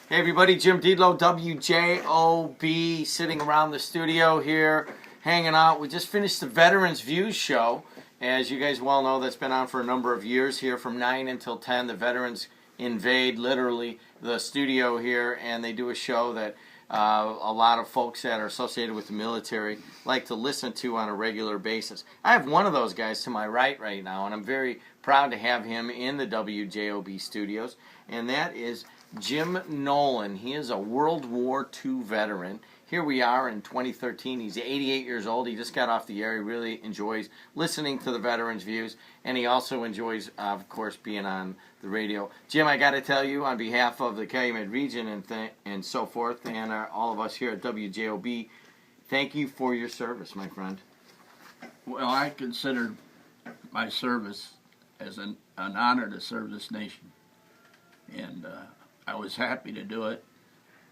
Hey everybody, Jim Dedelow, WJOB, sitting around the studio here, hanging out. We just finished the Veterans Views show. As you guys well know, that's been on for a number of years here from 9 until 10. The veterans invade, literally, the studio here, and they do a show that a lot of folks that are associated with the military like to listen to on a regular basis. I have one of those guys to my right now, and I'm very proud to have him in the WJOB studios, and that is Jim Nolan. He is a World War II veteran. Here we are in 2013. He's 88 years old. He just got off the air. He really enjoys listening to the Veterans Views, and he also enjoys, of course, being on the radio. Jim, I got to tell you, on behalf of the Calumet region and so forth, and all of us here at WJOB, thank you for your service, my friend. Well, I consider my service as an honor to serve this nation, and I was happy to do it,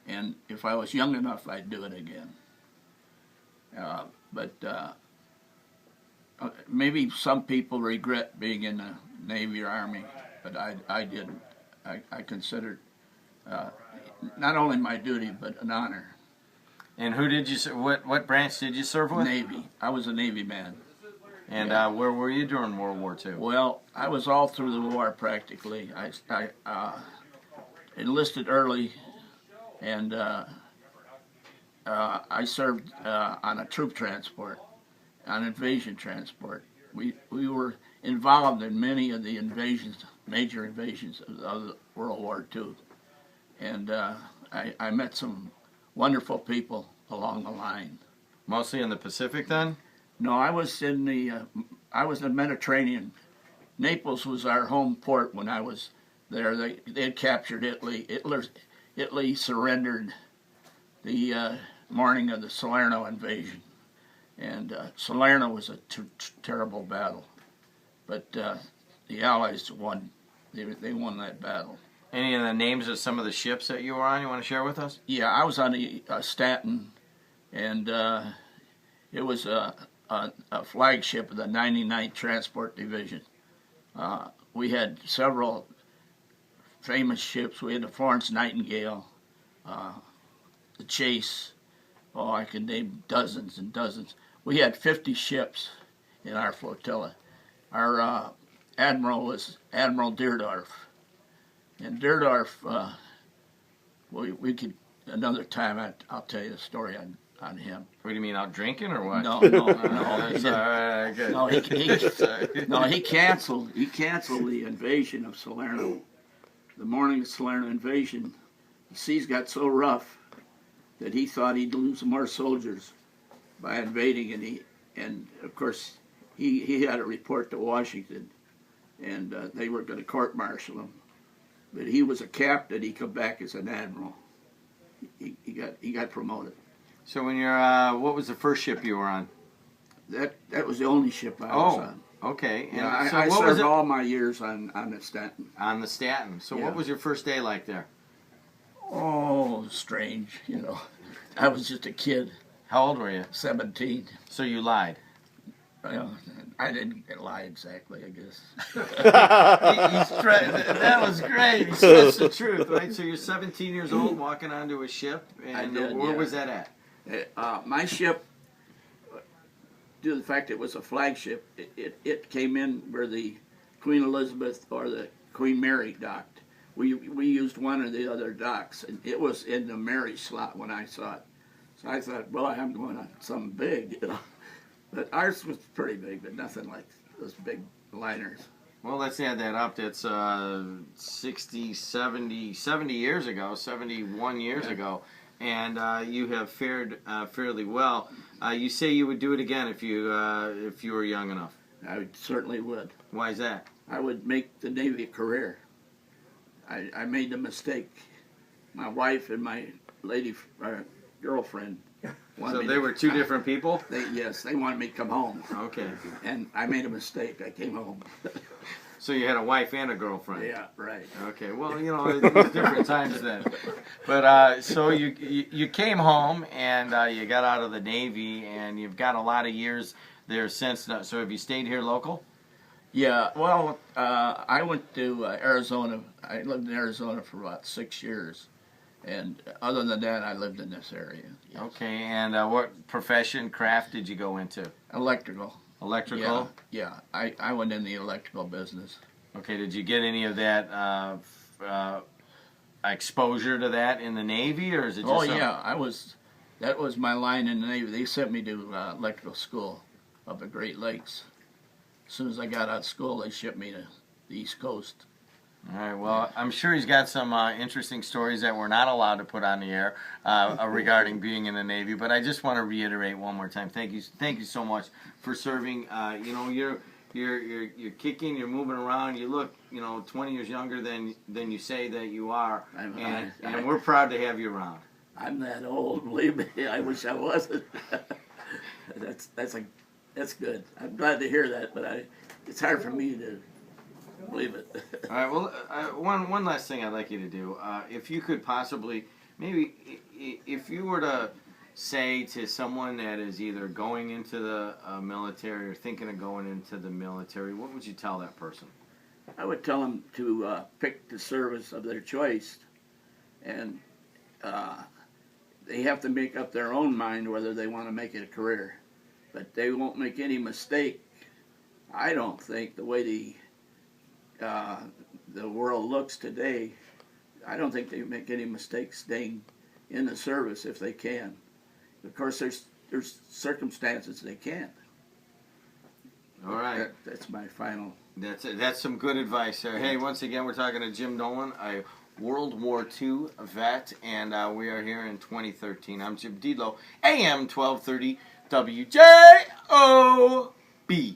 and if I was young enough, I'd do it again. But maybe some people regret being in the Navy or Army, but I didn't. I considered not only my duty, but an honor. And who did you? What branch did you serve with? Navy. I was a Navy man. And yeah. Where were you during World War II? Well, I was all through the war practically. I enlisted early, and I served on a troop transport, on invasion transport. We were involved in many of the invasions, major invasions of World War II, and I met some wonderful people along the line. Mostly in the Pacific, then? No, I was in the Mediterranean. Naples was our home port when I was there. They had captured Italy. Italy surrendered the morning of the Salerno invasion, and Salerno was a terrible battle, but the Allies won. They won that battle. Any of the names of some of the ships that you were on you want to share with us? Yeah, I was on the Stanton, and it was a flagship of the 99th Transport Division. We had several famous ships. We had the Florence Nightingale, the Chase. Oh, I can name dozens and dozens. We had 50 ships in our flotilla. Our admiral was Admiral Deerdorf. And Deerdorf, we could, another time I'll tell you a story on him. What do you mean, out drinking or what? No. Good. No, he canceled the invasion of Salerno. The morning of the Salerno invasion, the seas got so rough that he thought he'd lose more soldiers by invading, and of course he had a report to Washington, and they were going to court-martial him. But he was a captain. He come back as an admiral. He got promoted. So when you're, what was the first ship you were on? That was the only ship I was on. Okay. And yeah, so I what served was it? all my years on the Stanton. On the Stanton. So Yeah. what was your first day like there? Oh, strange, you know. I was just a kid. How old were you? 17. So you lied. Well, I didn't lie exactly, I guess. That was great. He says the truth, right? So you're 17 years old, walking onto a ship, and where was that at? My ship, due to the fact it was a flagship, it came in where the Queen Elizabeth or the Queen Mary docked. We used one of the other docks, and it was in the Mary slot when I saw it. So I thought, well, I'm going on something big, you know. But ours was pretty big, but nothing like those big liners. Well, let's add that up. That's 60, 70 years ago, 71 years ago. And you have fared fairly well. You say you would do it again if you were young enough. I certainly would. Why is that? I would make the Navy a career. I made the mistake. My wife and my lady girlfriend wanted So they were two different people? They wanted me to come home. Okay. And I made a mistake. I came home. So you had a wife and a girlfriend? Yeah, right. Okay, well, you know, it was different times then. But so you came home and you got out of the Navy, and you've got a lot of years there since. So have you stayed here local? Yeah, well, I went to Arizona. I lived in Arizona for about 6 years. And other than that, I lived in this area. Yes. Okay, and what profession, craft did you go into? Electrical. Electrical? Yeah. I went in the electrical business. Okay, did you get any of that exposure to that in the Navy, or is it just that was my line in the Navy. They sent me to electrical school up at Great Lakes. As soon as I got out of school, they shipped me to the East Coast. All right, well, I'm sure he's got some interesting stories that we're not allowed to put on the air regarding being in the Navy, but I just want to reiterate one more time, thank you so much for serving. You're kicking, you're moving around, you look 20 years younger than you say that you are, and we're proud to have you around. I'm that old, believe me. I wish I wasn't. That's good. I'm glad to hear that, but it's hard for me to believe it. All right. Well, one last thing I'd like you to do, if you could possibly, maybe, if you were to say to someone that is either going into the military or thinking of going into the military, what would you tell that person? I would tell them to pick the service of their choice, and they have to make up their own mind whether they want to make it a career. But they won't make any mistake, I don't think, the way the world looks today. I don't think they make any mistakes staying in the service if they can. Of course, there's circumstances they can't. All right. That's my final. That's it. That's some good advice there. Hey, once again, we're talking to Jim Nolan, a World War II vet, and we are here in 2013. I'm Jim Dedelow, AM 1230 WJOB.